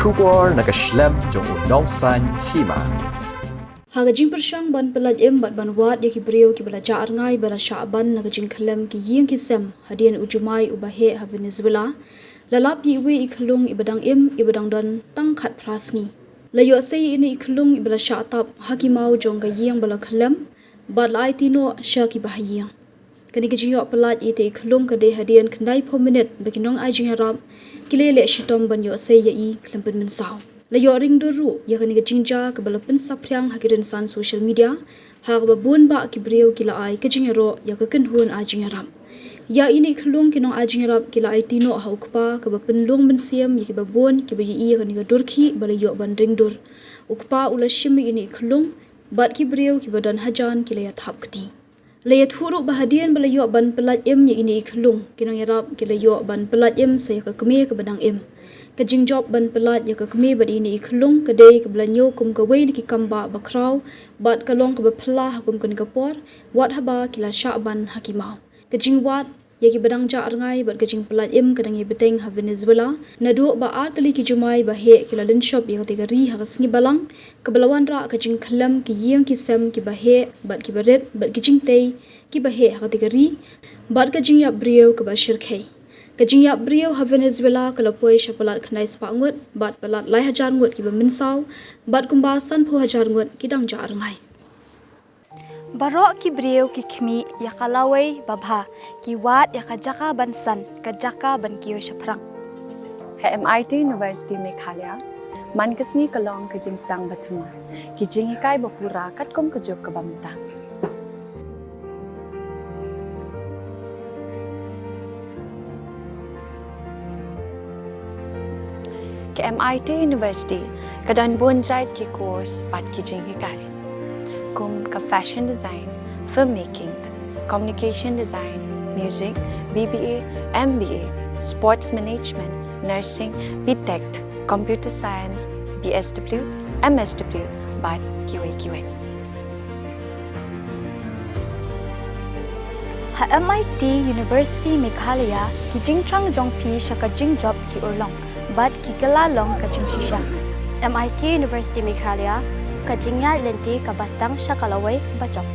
Shubor nakaslem jong unong san Hima. Hagajing persyang ban pelaj bat ban wat yaki beriau ki belajar ngai bala Shah ban nagajing Khyllem ki Ïing ki sem hadian Jumai ubahe ha Venezuela lalap di we I Khyllung ibadang ibadang dan tangkhat prasngi layo sei ini I Khyllung ibala Shah tap hakimau jong ga Ïing bala Khyllem bat lai tino Shah ki bahayang kani gajing yo pelaj ite I Khyllung kade hadian kendai po minute baginong ajing harap kilele shitom ban yo sei ya I Khyllem mensau layo ring doru ya kani gajingja ke bala pensapriang hakirin san social media ha ba bun ba ki breu kila ai kajing ro ya ke kenhun ajing ram ya ini Khyllung kinong ajing rap kila ai tino ha ukpa ke ba penlung mensiam ya ki ba bon ki ba yi kani ga durki bala yo ban ring dur ukpa ula shimi ini Khyllung bat ki breu ki badan hajan kila ya thap kti layat huruk bahadian bala yo ban pelat ya ini Khyllung kinong ya rap kila yo ban pelat saya ke keme ke badang kajing job ban pelat ya ke keme bad ini Khyllung kedai ke belanyo kum ke wei ki kamba bakrau bat kalong ke bepla hakum ke kapor wat haba kila Shah ban hakimau kajing wat ya ki badang ja arngai bat kajing pelat kadang ye beteng ha Venezuela nadu ba artali ki Jumai ba he kila lin shop ya ke ri ha Sngi balang ke belawan ra kajing Khyllem ki Ïing ki sem ki ba he bat ki baret bat kajing tei ki ba he ha ke ri bat kajing ya brio ke ba shirkhei kajing ya brio ha Venezuela kalau poi shapalat khnai spa ngut bat palat lai hajar ngut ki ba minsau bat kumba san pho hajar ngut ki dang jar ngai barok ki brio ki khmi ya kalawai babha ki wat ya kajaka bansan kajaka ban kiyo shaprang है MIT University Meghalaya man kasni kalong kajing sedang bathuma ki jingi kai bapura katkom kajok kabamta ke MIT University kadan bonjait ki course pat ki jingi kai kum ka fashion design filmmaking communication design music BBA MBA sports management nursing BTech computer science BSW MSW bat QA ha MIT University Meghalaya ki jingtrang jongpi shaka jing job ki urlong bat ki kalalong ka shisha MIT University Meghalaya kajingya lenti kabastang shakalawai bachok